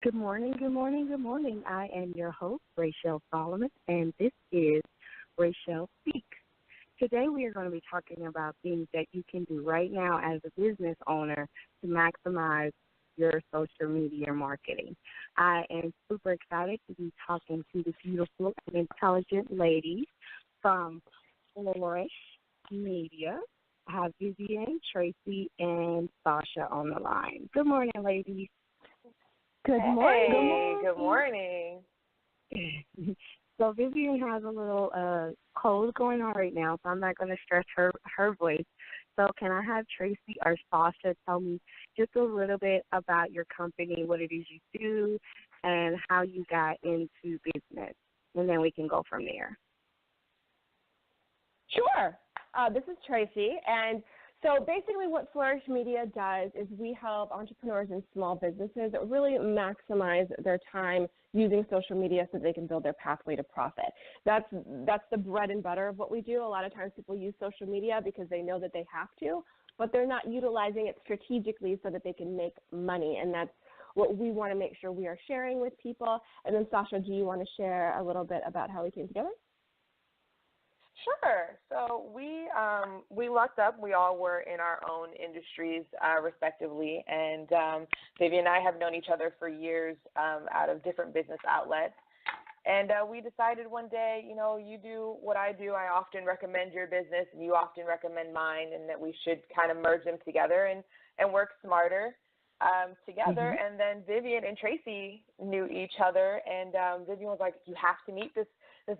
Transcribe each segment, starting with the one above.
Good morning, good morning, good morning. I am your host, Raeshal Solomon, and this is Raeshal Speaks. Today we are going to be talking about things that you can do right now as a business owner to maximize your social media marketing. I am super excited to be talking to the beautiful and intelligent ladies from Flourish Media. I have Vivian, Tracy, and Sasha on the line. Good morning, ladies. Good Hey, morning. good morning. So Vivian has a little cold going on right now, so I'm not going to stress her voice. So can I have Tracy or Sasha tell me just a little bit about your company, what it is you do, and how you got into business, and then we can go from there. Sure. This is Tracy, and so basically what Flourish Media does is we help entrepreneurs and small businesses really maximize their time using social media so they can build their pathway to profit. That's the bread and butter of what we do. A lot of times people use social media because they know that they have to, but they're not utilizing it strategically so that they can make money, and that's what we want to make sure we are sharing with people. And then Sasha, do you want to share a little bit about how we came together? Sure. So we lucked up. We all were in our own industries, respectively, and Vivian and I have known each other for years out of different business outlets. And we decided one day, you do what I do. I often recommend your business, and you often recommend mine, and that we should kind of merge them together and work smarter together. Mm-hmm. And then Vivian and Tracy knew each other, and Vivian was like, you have to meet this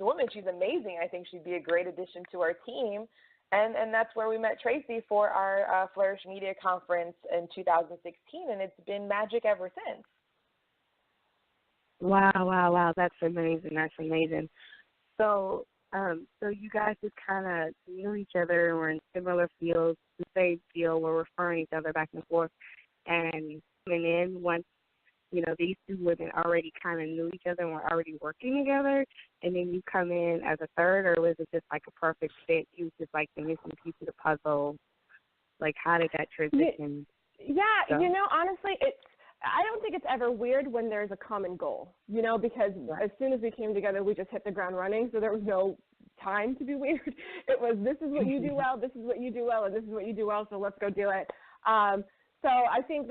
woman. She's amazing. I think she'd be a great addition to our team. And that's where we met Tracy for our Flourish Media conference in 2016, and it's been magic ever since. Wow. That's amazing. So so you guys just kind of knew each other and were in similar fields, the same field, were referring each other back and forth. And coming in once, these two women already kind of knew each other and were already working together, and then you come in as a third, or was it just like a perfect fit? You was just like the missing piece of the puzzle. Like, how did that transition Yeah, go? honestly, I don't think it's ever weird when there's a common goal, because as soon as we came together, we just hit the ground running, so there was no time to be weird. It was, this is what you do well, this is what you do well, and this is what you do well, so let's go do it. So I think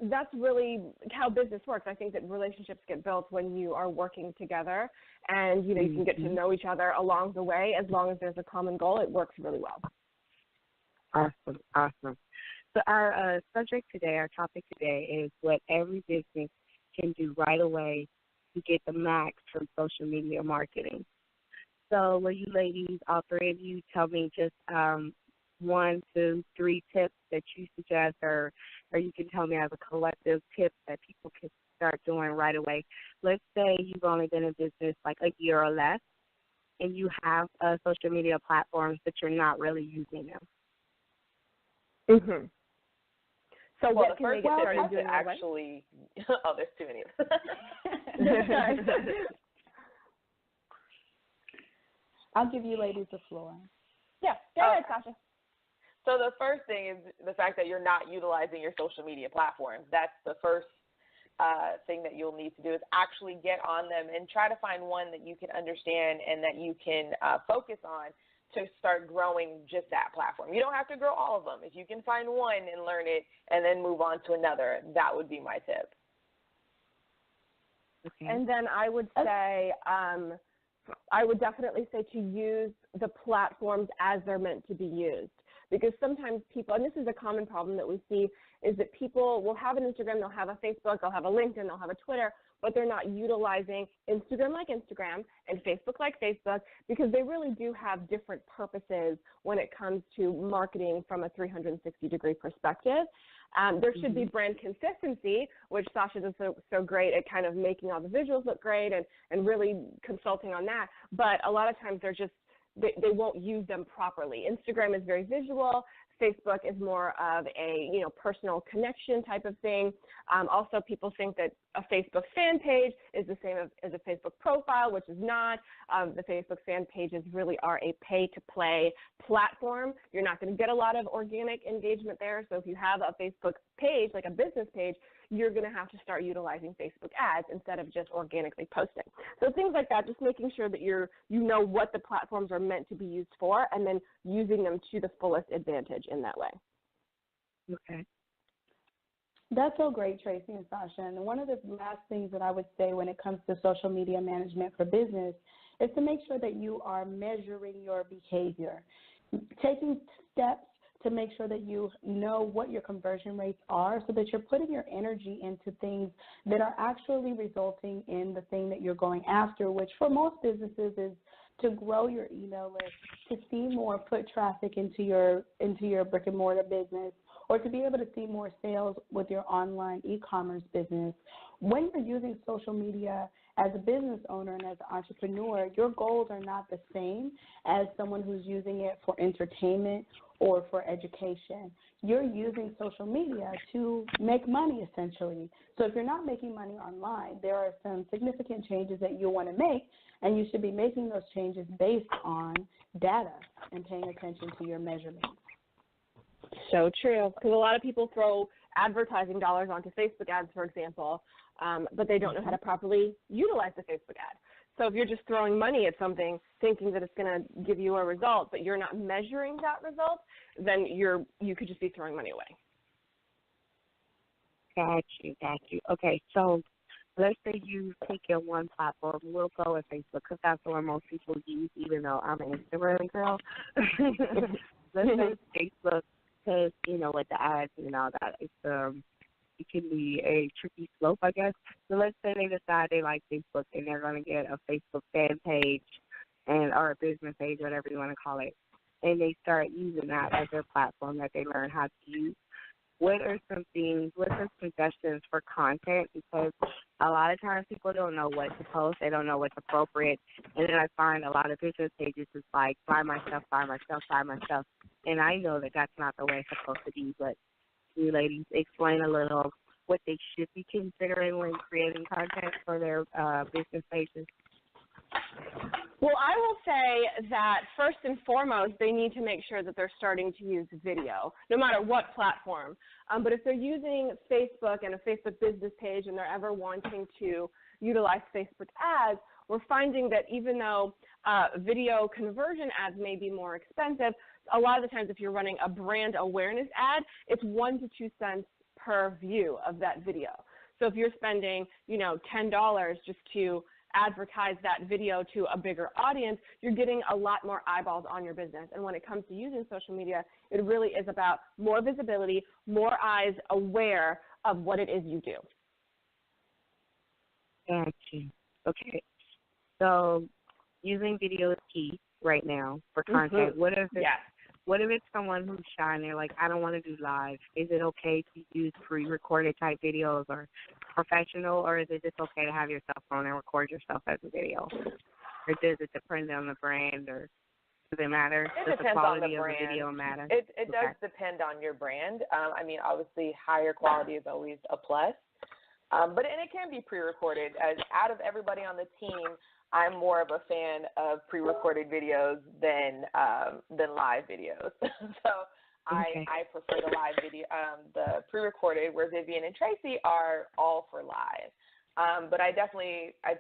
that's really how business works. I think that relationships get built when you are working together, and you can get to know each other along the way. As long as there's a common goal, it works really well. Awesome. So our subject today, our topic today, is what every business can do right away to get the max from social media marketing. So will you ladies, all three of you, tell me just 1, 2, 3 tips that you suggest, or you can tell me as a collective tips that people can start doing right away. Let's say you've only been in business like a year or less, and you have social media platforms, but you're not really using them. Mm-hmm. So Well, what the can they first get tip started is doing to right away? actually – oh, there's too many of them. I'll give you ladies the floor. Yeah, go ahead, Sasha. So the first thing is the fact that you're not utilizing your social media platforms. That's the first thing that you'll need to do, is actually get on them and try to find one that you can understand and that you can focus on to start growing just that platform. You don't have to grow all of them. If you can find one and learn it and then move on to another, that would be my tip. Okay. And then I would say, I would definitely say to use the platforms as they're meant to be used. Because sometimes people, and this is a common problem that we see, is that people will have an Instagram, they'll have a Facebook, they'll have a LinkedIn, they'll have a Twitter, but they're not utilizing Instagram like Instagram and Facebook like Facebook, because they really do have different purposes when it comes to marketing from a 360-degree perspective. There should be brand consistency, which Sasha does so great at kind of making all the visuals look great and really consulting on that. But a lot of times they're just, they won't use them properly. Instagram is very visual. Facebook is more of a, personal connection type of thing. Also, people think that a Facebook fan page is the same as a Facebook profile, which is not. The Facebook fan pages really are a pay-to-play platform. You're not going to get a lot of organic engagement there. So if you have a Facebook page, like a business page, you're going to have to start utilizing Facebook ads instead of just organically posting. So things like that, just making sure that you know what the platforms are meant to be used for, and then using them to the fullest advantage in that way. Okay. That's so great, Tracy and Sasha. And one of the last things that I would say when it comes to social media management for business is to make sure that you are measuring your behavior, taking steps to make sure that you know what your conversion rates are so that you're putting your energy into things that are actually resulting in the thing that you're going after, which for most businesses is to grow your email list, to see more foot traffic into your brick and mortar business, or to be able to see more sales with your online e-commerce business. When you're using social media as a business owner and as an entrepreneur, your goals are not the same as someone who's using it for entertainment or for education. You're using social media to make money, essentially. So if you're not making money online, there are some significant changes that you want to make, and you should be making those changes based on data and paying attention to your measurements. So true, because a lot of people throw advertising dollars onto Facebook ads, for example, but they don't know how to properly utilize the Facebook ad. So if you're just throwing money at something thinking that it's going to give you a result, but you're not measuring that result, then you could just be throwing money away. Got you. Okay, so let's say you pick your one platform. We'll go with Facebook because that's the one most people use, even though I'm an Instagram girl. Let's say Facebook, because, you know, with the ads and all that, it can be a tricky slope, I guess. So let's say they decide they like Facebook and they're going to get a Facebook fan page or a business page, whatever you want to call it, and they start using that as their platform that they learn how to use. What are some suggestions for content? Because a lot of times people don't know what to post. They don't know what's appropriate. And then I find a lot of business pages is like, buy my stuff. And I know that that's not the way it's supposed to be, but you ladies explain a little what they should be considering when creating content for their business pages. Well, I will say that first and foremost, they need to make sure that they're starting to use video, no matter what platform. But if they're using Facebook and a Facebook business page and they're ever wanting to utilize Facebook ads, we're finding that even though video conversion ads may be more expensive, a lot of the times if you're running a brand awareness ad, it's 1 to 2 cents per view of that video. So if you're spending, $10 just to advertise that video to a bigger audience, you're getting a lot more eyeballs on your business. And when it comes to using social media, it really is about more visibility, more eyes aware of what it is you do. Gotcha. Okay. So using video is key right now for content. What if it's someone who's shy and they're like, I don't want to do live? Is it okay to use pre-recorded type videos or professional, or is it just okay to have your cell phone and record yourself as a video? Or does it depend on the brand, or does it matter? Does the quality of the video matter? It does depend on your brand. Obviously higher quality is always a plus. But it can be pre-recorded. Out of everybody on the team, I'm more of a fan of pre-recorded videos than live videos. So Okay. I prefer the live video, the pre-recorded, where Vivian and Tracy are all for live. But I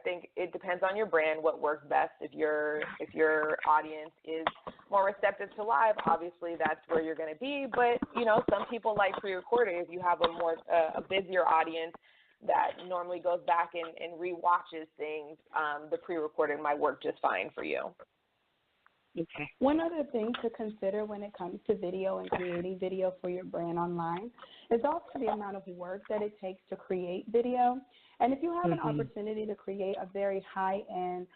think it depends on your brand what works best. If your audience is more receptive to live, obviously that's where you're going to be. But some people like pre-recorded. If you have a busier audience that normally goes back and rewatches things, the pre-recorded might work just fine for you. Okay. One other thing to consider when it comes to video and creating video for your brand online is also the amount of work that it takes to create video. And if you have an opportunity to create a very high-end,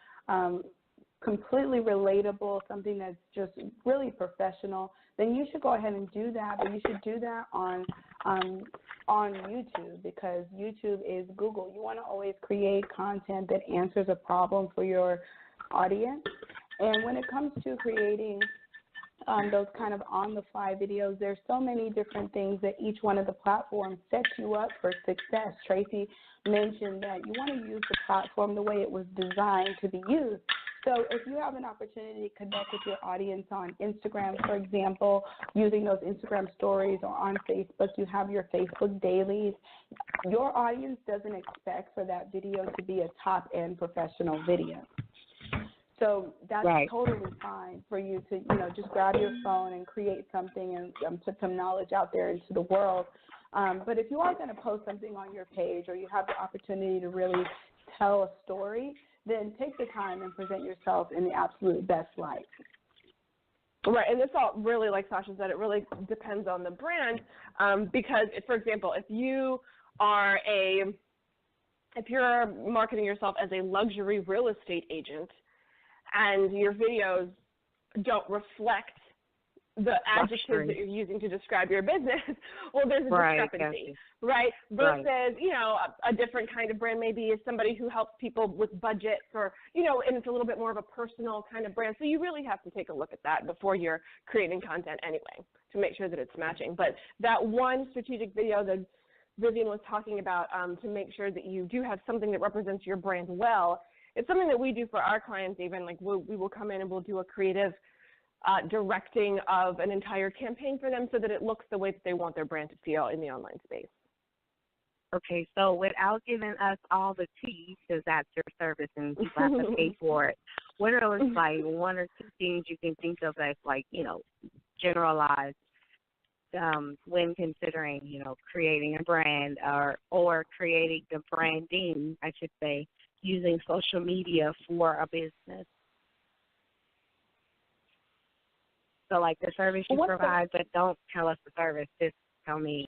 completely relatable, something that's just really professional, then you should go ahead and do that. But you should do that on YouTube, because YouTube is Google. You want to always create content that answers a problem for your audience. And when it comes to creating those kind of on-the-fly videos, there's so many different things that each one of the platforms sets you up for success. Tracy mentioned that you want to use the platform the way it was designed to be used. So if you have an opportunity to connect with your audience on Instagram, for example, using those Instagram stories, or on Facebook, you have your Facebook dailies, your audience doesn't expect for that video to be a top-end professional video. So that's totally fine for you to, just grab your phone and create something and put some knowledge out there into the world. But if you are going to post something on your page, or you have the opportunity to really tell a story, then take the time and present yourself in the absolute best light. Right, and this all really, like Sasha said, it really depends on the brand, because, for example, if you're marketing yourself as a luxury real estate agent and your videos don't reflect the adjectives that you're using to describe your business, well, there's a discrepancy, right? Versus, a different kind of brand maybe is somebody who helps people with budgets, or, and it's a little bit more of a personal kind of brand. So you really have to take a look at that before you're creating content anyway, to make sure that it's matching. But that one strategic video that Vivian was talking about, to make sure that you do have something that represents your brand well, it's something that we do for our clients even. Like we will come in and we'll do a creative directing of an entire campaign for them so that it looks the way that they want their brand to feel in the online space. Okay, so without giving us all the tea, because that's your service and you have to pay for it, what are those, like, one or two things you can think of as, like, generalized when considering, creating a brand or creating the branding, I should say, using social media for a business? So, like, the service you provide, but don't tell us the service. Just tell me,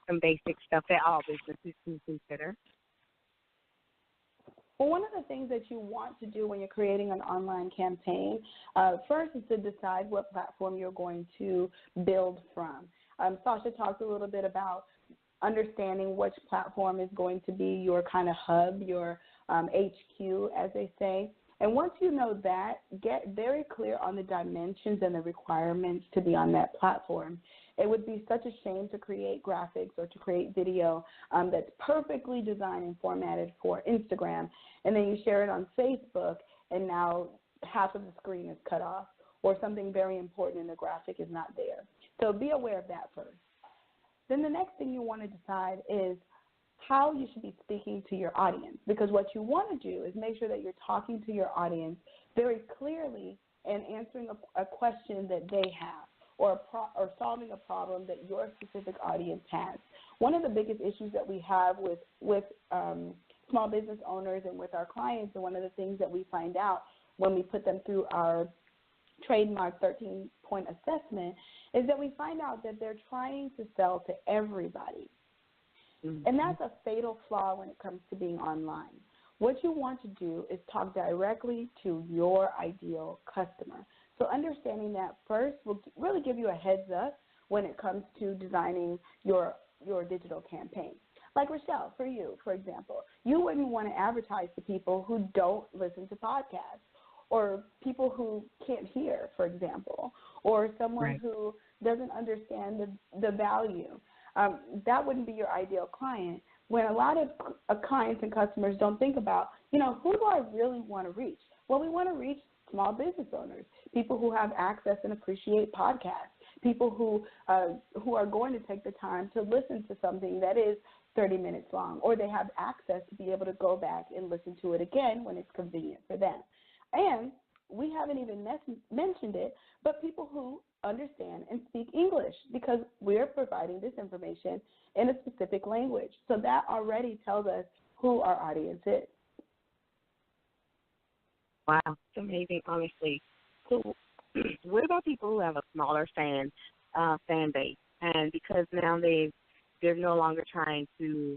some basic stuff that all businesses can consider. Well, one of the things that you want to do when you're creating an online campaign, first is to decide what platform you're going to build from. Sasha talked a little bit about understanding which platform is going to be your kind of hub, your HQ, as they say. And once you know that, get very clear on the dimensions and the requirements to be on that platform. It would be such a shame to create graphics or to create video that's perfectly designed and formatted for Instagram, and then you share it on Facebook, and now half of the screen is cut off, or something very important in the graphic is not there. So be aware of that first. Then the next thing you want to decide is how you should be speaking to your audience, because what you want to do is make sure that you're talking to your audience very clearly and answering a question that they have, or solving a problem that your specific audience has. One of the biggest issues that we have with small business owners and with our clients, and one of the things that we find out when we put them through our trademark 13-point assessment, is that we find out that they're trying to sell to everybody. And that's a fatal flaw when it comes to being online. What you want to do is talk directly to your ideal customer. So understanding that first will really give you a heads up when it comes to designing your digital campaign. Like Raeshal, for you, for example, you wouldn't want to advertise to people who don't listen to podcasts, or people who can't hear, for example, or someone who doesn't understand the value. That wouldn't be your ideal client. When a lot of clients and customers don't think about, who do I really want to reach? Well, we want to reach small business owners, people who have access and appreciate podcasts, people who are going to take the time to listen to something that is 30 minutes long, or they have access to be able to go back and listen to it again when it's convenient for them. And we haven't even mentioned it, but people who understand and speak English, because we're providing this information in a specific language. So that already tells us who our audience is. Wow, it's amazing, honestly. So what about people who have a smaller fan base, and because now they're no longer trying to,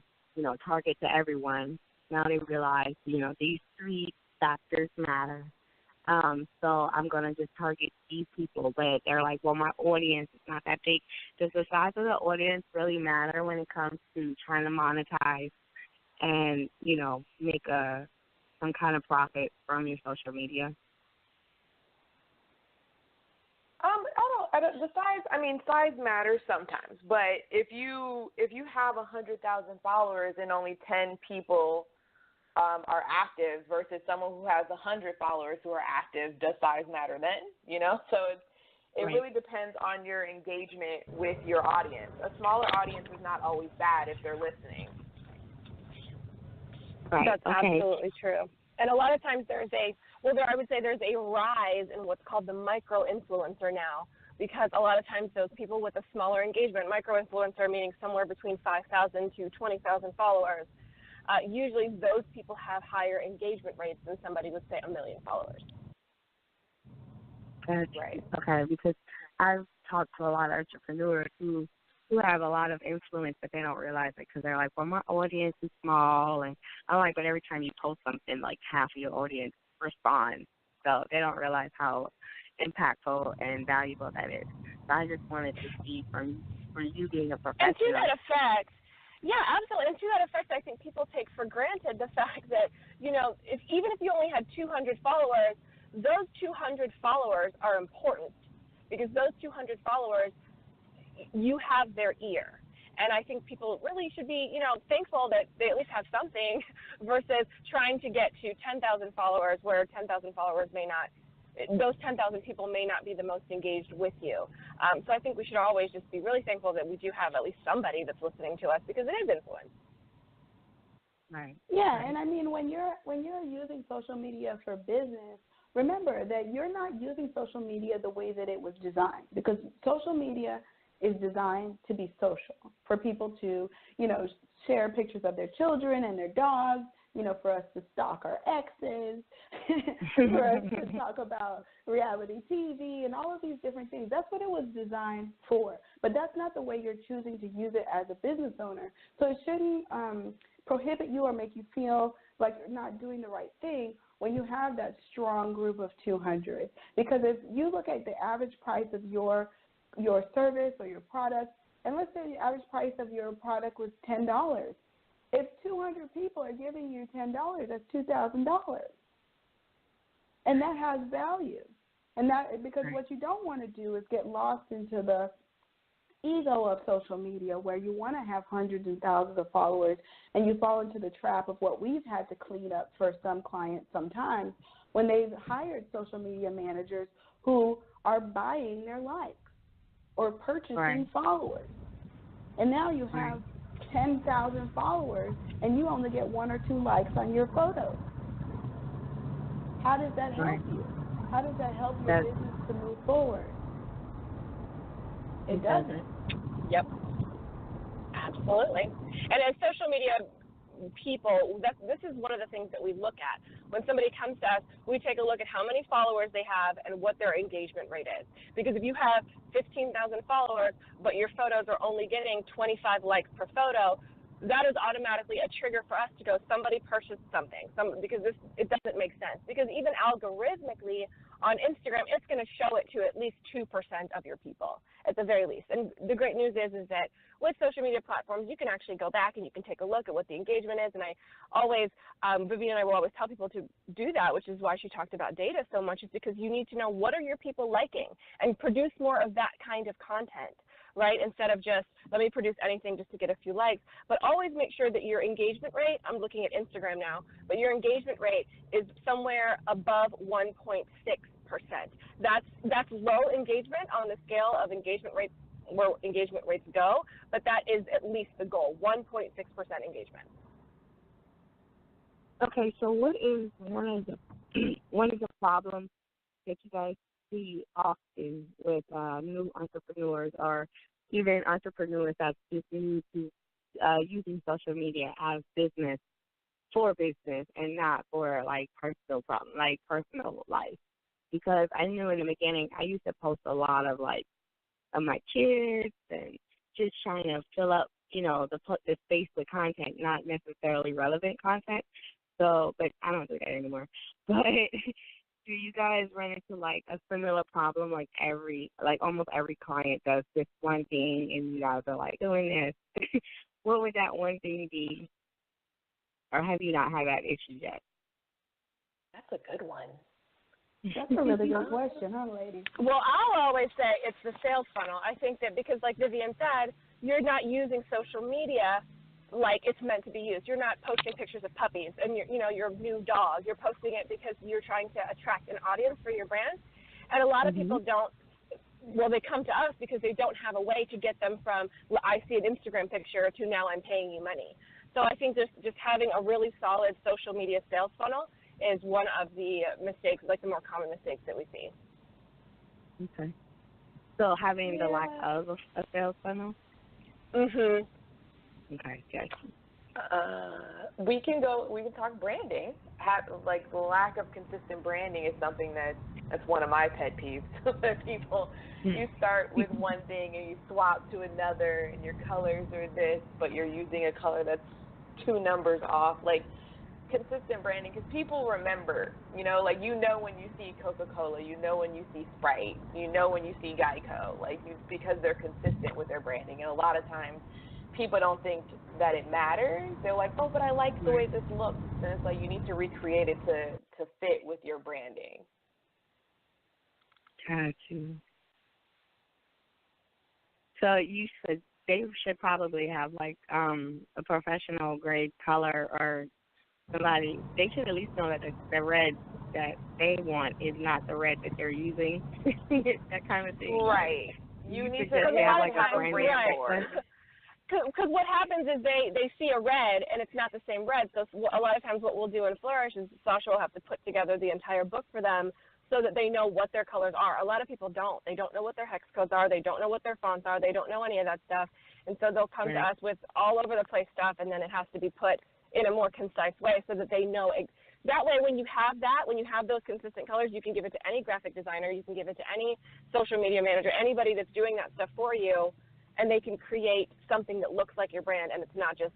target to everyone. Now they realize, these 3 factors matter. So I'm going to just target these people, but they're like, well, my audience is not that big. Does the size of the audience really matter when it comes to trying to monetize and, make some kind of profit from your social media? Size matters sometimes, but if you have 100,000 followers and only 10 people are active versus someone who has 100 followers who are active. Does size matter then? So it Right. really depends on your engagement with your audience. A smaller audience is not always bad if they're listening. Right. That's okay. absolutely true. And a lot of times I would say there's a rise in what's called the micro-influencer now, because a lot of times those people with a smaller engagement, micro-influencer meaning somewhere between 5,000 to 20,000 followers, usually those people have higher engagement rates than somebody with, say, 1 million followers. That's right. Okay, because I've talked to a lot of entrepreneurs who have a lot of influence, but they don't realize it because they're like, well, my audience is small. And I'm like, but every time you post something, like half of your audience responds. So they don't realize how impactful and valuable that is. So I just wanted to see from you being a professional. And to that effect, yeah, absolutely. And to that effect, I think people take for granted the fact that, even if you only had 200 followers, those 200 followers are important because those 200 followers, you have their ear. And I think people really should be, thankful that they at least have something versus trying to get to 10,000 followers where 10,000 followers those 10,000 people may not be the most engaged with you. So I think we should always just be really thankful that we do have at least somebody that's listening to us because it is influence. Right. Yeah, right. and I mean when you're using social media for business, remember that you're not using social media the way that it was designed, because social media is designed to be social, for people to, share pictures of their children and their dogs, for us to stalk our exes, for us to talk about reality TV and all of these different things. That's what it was designed for. But that's not the way you're choosing to use it as a business owner. So it shouldn't prohibit you or make you feel like you're not doing the right thing when you have that strong group of 200. Because if you look at the average price of your service or your product, and let's say the average price of your product was $10. If 200 people are giving you $10, that's $2,000. And that has value. And that, because right. what you don't want to do is get lost into the ego of social media where you want to have hundreds and thousands of followers, and you fall into the trap of what we've had to clean up for some clients sometimes when they've hired social media managers who are buying their likes or purchasing right. followers. And now you have 10,000 followers and you only get 1 or 2 likes on your photos. How does that help you? How does that help your business to move forward? It doesn't. Yep. Absolutely. And as social media people, this is one of the things that we look at. When somebody comes to us, we take a look at how many followers they have and what their engagement rate is. Because if you have 15,000 followers, but your photos are only getting 25 likes per photo, that is automatically a trigger for us to go, somebody purchased something, because it doesn't make sense. Because even algorithmically on Instagram, it's going to show it to at least 2% of your people at the very least. And the great news is that with social media platforms, you can actually go back and you can take a look at what the engagement is. And I always, Vivian and I will always tell people to do that, which is why she talked about data so much, is because you need to know what are your people liking and produce more of that kind of content. Right, instead of just let me produce anything just to get a few likes, but always make sure that your engagement rate, I'm looking at Instagram now, but your engagement rate is somewhere above 1.6%. That's low engagement on the scale of engagement rates, where engagement rates go, but that is at least the goal, 1.6% engagement. Okay, so what is one of the problems that you guys see often with new entrepreneurs, or even entrepreneurs that's just new to using social media as business for business and not for personal problem, like personal life? Because I knew in the beginning I used to post a lot of of my kids and just trying to fill up, the space with content, not necessarily relevant content. So, but I don't do that anymore. But do you guys run into a similar problem? Almost every client does this one thing, and you guys are doing this. What would that one thing be? Or have you not had that issue yet? That's a good one. That's a really good question, huh, lady? Well, I'll always say it's the sales funnel. I think that because, like Vivian said, you're not using social media like it's meant to be used. You're not posting pictures of puppies and your new dog. You're posting it because you're trying to attract an audience for your brand. And a lot of people don't. Well, they come to us because they don't have a way to get them from I see an Instagram picture to now I'm paying you money. So I think just having a really solid social media sales funnel is one of the mistakes, like the more common mistakes that we see. Okay. So having the lack of a sales funnel? Mhm. Okay, gotcha. We can talk branding. The lack of consistent branding is something that's one of my pet peeves. That people, you start with one thing and you swap to another, and your colors are this, but you're using a color that's 2 numbers off. Like, consistent branding, because people remember, when you see Coca-Cola, when you see Sprite, when you see Geico, because they're consistent with their branding. And a lot of times people don't think that it matters. They're like, oh, but I like the way this looks. And it's like you need to recreate it to fit with your branding. Got you. So you said they should probably have a professional grade color, or somebody, they should at least know that the red that they want is not the red that they're using. That kind of thing. Right. You need to have a brand board. Because what happens is they see a red and it's not the same red. So a lot of times what we'll do in Flourish is Sasha will have to put together the entire book for them so that they know what their colors are. A lot of people don't. They don't know what their hex codes are. They don't know what their fonts are. They don't know any of that stuff. And so they'll come to us with all over the place stuff, and then it has to be put in a more concise way so that they know. That way, when you have those consistent colors, you can give it to any graphic designer. You can give it to any social media manager, anybody that's doing that stuff for you, and they can create something that looks like your brand, and it's not just,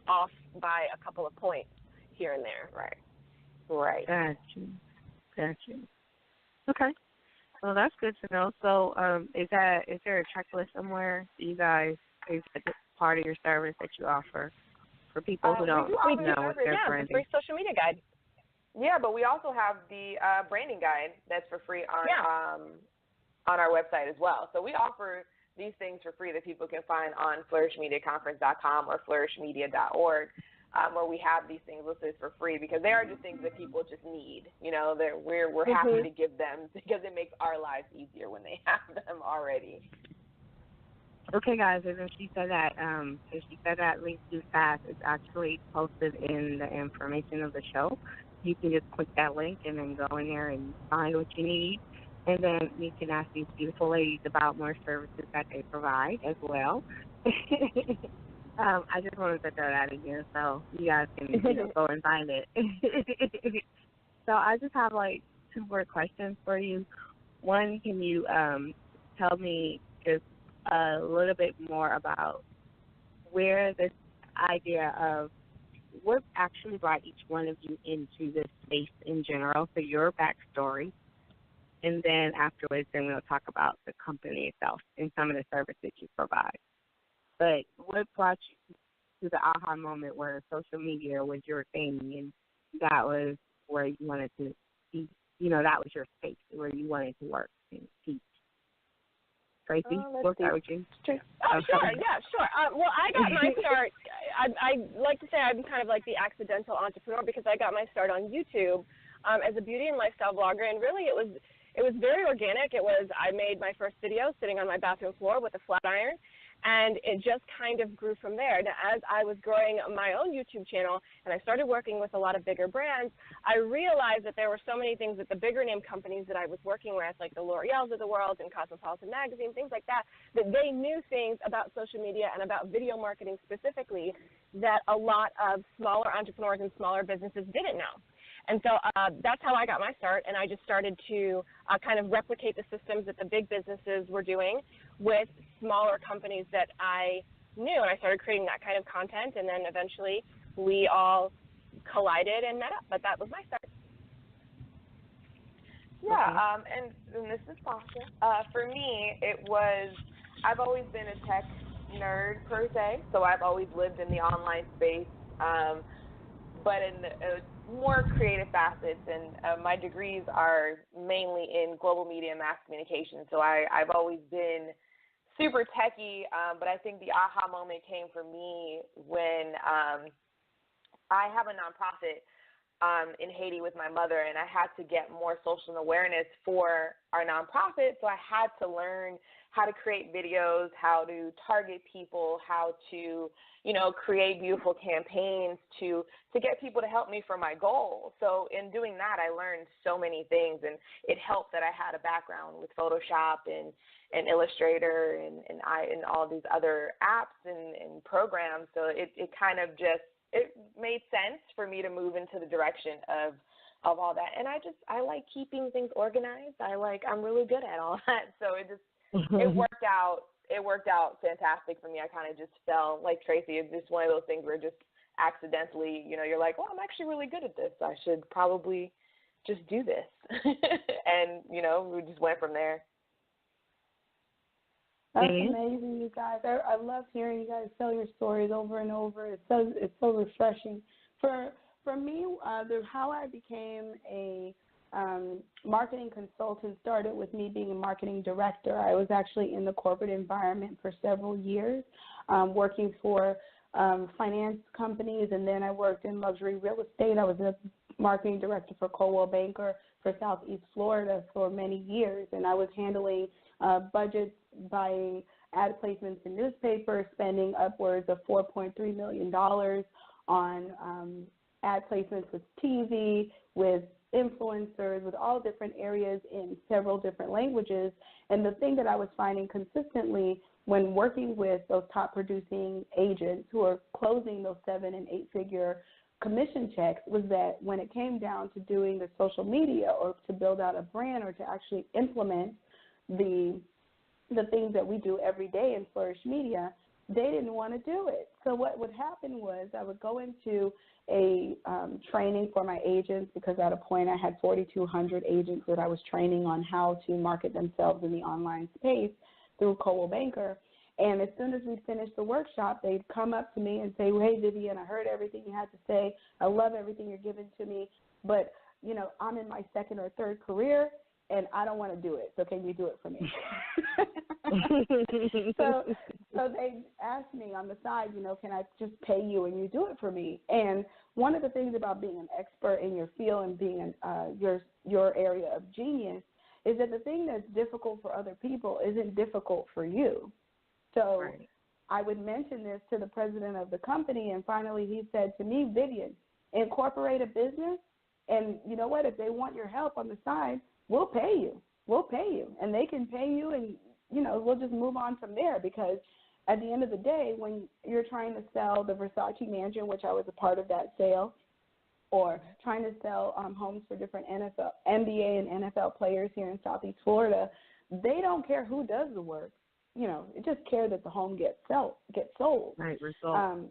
off by a couple of points here and there. Right. Gotcha. Okay. Well, that's good to know. So is there a checklist somewhere you guys, is that part of your service that you offer for people who don't know what they're branding? The free social media guide. Yeah, but we also have the branding guide that's for free on our website as well. So we offer these things for free that people can find on flourishmediaconference.com or flourishmedia.org, where we have these things listed for free because they are just things that people just need. We're happy to give them because it makes our lives easier when they have them already. Okay, guys, and if she said that link too fast, it's actually posted in the information of the show. You can just click that link and then go in there and find what you need. And then you can ask these beautiful ladies about more services that they provide as well. I just wanted to throw that in here so you guys can go and find it. So I just have 2 more questions for you. One, can you tell me just a little bit more about where this idea of what actually brought each one of you into this space in general, so your backstory, and then afterwards then we'll talk about the company itself and some of the services you provide. But what brought you to the aha moment where social media was your thing and that was where you wanted to be, that was your space where you wanted to work and teach? Tracy, we'll start with you. Sure. Oh, sure. Yeah, sure. Well, I got my start. I like to say I'm kind of like the accidental entrepreneur because I got my start on YouTube as a beauty and lifestyle blogger, and really it was very organic. I made my first video sitting on my bathroom floor with a flat iron, and it just kind of grew from there. Now, as I was growing my own YouTube channel and I started working with a lot of bigger brands, I realized that there were so many things that the bigger name companies that I was working with, like the L'Oreals of the world and Cosmopolitan Magazine, things like that, that they knew things about social media and about video marketing specifically that a lot of smaller entrepreneurs and smaller businesses didn't know. And so that's how I got my start, and I just started to kind of replicate the systems that the big businesses were doing with smaller companies that I knew, and I started creating that kind of content, and then eventually we all collided and met up, but that was my start. Yeah, and this is Sasha. For me, I've always been a tech nerd per se, so I've always lived in the online space, but in more creative facets, and my degrees are mainly in global media and mass communication, so I've always been super techy, but I think the aha moment came for me when I have a nonprofit in Haiti with my mother, and I had to get more social awareness for our nonprofit, so I had to learn how to create videos, how to target people, how to, you know, create beautiful campaigns to get people to help me for my goal. So in doing that, I learned so many things, and it helped that I had a background with Photoshop and Illustrator and all these other apps and programs. So it kind of just, it made sense for me to move into the direction of all that. And I like keeping things organized. I'm really good at all that. So it worked out fantastic for me. I kind of just fell, like Tracy, it's just one of those things where just accidentally, you know, you're like, well, I'm actually really good at this. I should probably just do this. And, you know, we just went from there. That's amazing, you guys. I love hearing you guys tell your stories over and over. It's so refreshing. For me, how I became a marketing consultant started with me being a marketing director. I was actually in the corporate environment for several years, working for finance companies, and then I worked in luxury real estate. I was a marketing director for Coldwell Banker for Southeast Florida for many years, and I was handling budgets, buying ad placements in newspapers, spending upwards of $4.3 million on ad placements with TV, with influencers, with all different areas in several different languages. And the thing that I was finding consistently when working with those top producing agents who are closing those 7- and 8-figure commission checks was that when it came down to doing the social media or to build out a brand or to actually implement the things that we do every day in Flourish Media, they didn't want to do it. So what would happen was I would go into a training for my agents, because at a point I had 4,200 agents that I was training on how to market themselves in the online space through Coldwell Banker. And as soon as we finished the workshop, they'd come up to me and say, well, hey, Vivian, I heard everything you had to say. I love everything you're giving to me. But, you know, I'm in my second or third career, and I don't want to do it. So can you do it for me? so they asked me on the side, you know, can I just pay you and you do it for me? And one of the things about being an expert in your field and being your area of genius is that the thing that's difficult for other people isn't difficult for you. So right. I would mention this to the president of the company, and finally he said to me, Vivian, incorporate a business, and you know what, if they want your help on the side, we'll pay you. We'll pay you. And they can pay you, and, you know, we'll just move on from there, because at the end of the day, when you're trying to sell the Versace mansion, which I was a part of that sale, or trying to sell homes for different NFL, NBA and NFL players here in Southeast Florida, they don't care who does the work. You know, it just care that the home gets sold. Right, results.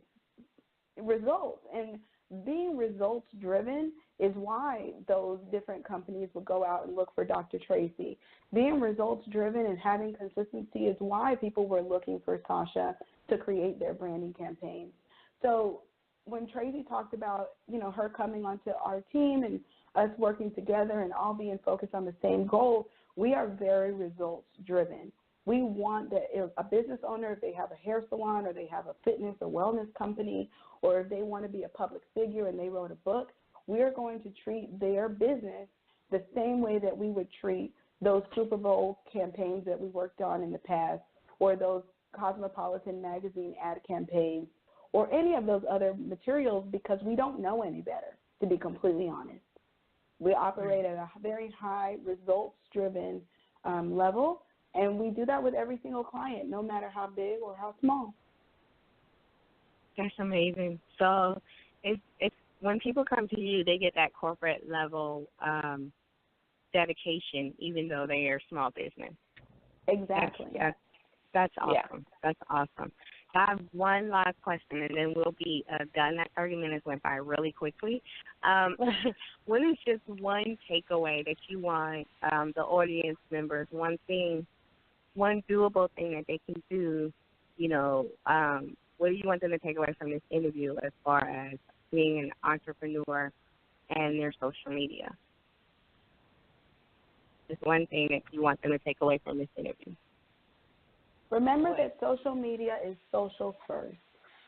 Results. And being results-driven is why those different companies will go out and look for Dr. Tracy. Being results-driven and having consistency is why people were looking for Sasha to create their branding campaigns. So when Tracy talked about, you know, her coming onto our team and us working together and all being focused on the same goal, we are very results-driven. We want that if a business owner, if they have a hair salon or they have a fitness or wellness company, or if they want to be a public figure and they wrote a book, we're going to treat their business the same way that we would treat those Super Bowl campaigns that we worked on in the past, or those Cosmopolitan magazine ad campaigns, or any of those other materials, because we don't know any better, to be completely honest. We operate at a very high results-driven level, and we do that with every single client, no matter how big or how small. That's amazing. So it's when people come to you, they get that corporate level dedication, even though they are small business. Exactly. That's awesome. Yeah. That's awesome. I have one last question, and then we'll be done. That 30 minutes went by really quickly. What is just one takeaway that you want the audience members, one doable thing that they can do, you know, what do you want them to take away from this interview as far as being an entrepreneur and their social media? Just one thing that you want them to take away from this interview. Remember that social media is social first,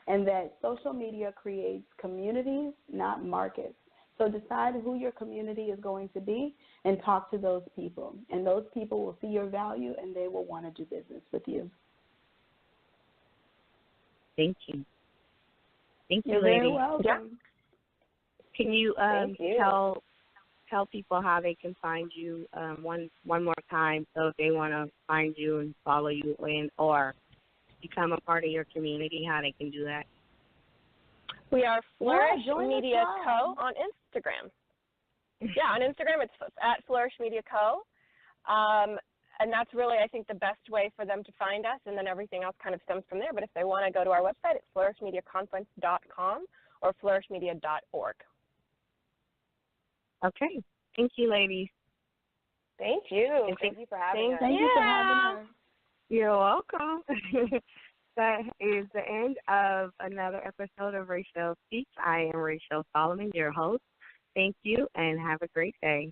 and that social media creates communities, not markets. So decide who your community is going to be and talk to those people. And those people will see your value and they will want to do business with you. Thank you. Thank you, You're lady. very welcome. Yeah. Can you, Thank you. tell people how they can find you one more time, so if they want to find you and follow you or become a part of your community, how they can do that? We are Flourish join the Media club. Co. on Instagram. Yeah, on Instagram it's at Flourish Media Co. And that's really, I think, the best way for them to find us, and then everything else kind of stems from there. But if they want to go to our website, it's flourishmediaconference.com or flourishmedia.org. Okay. Thank you, ladies. Thank you. Thank you for having us. Thank you for having us. You're welcome. That is the end of another episode of Raeshal Speaks. I am Raeshal Solomon, your host. Thank you, and have a great day.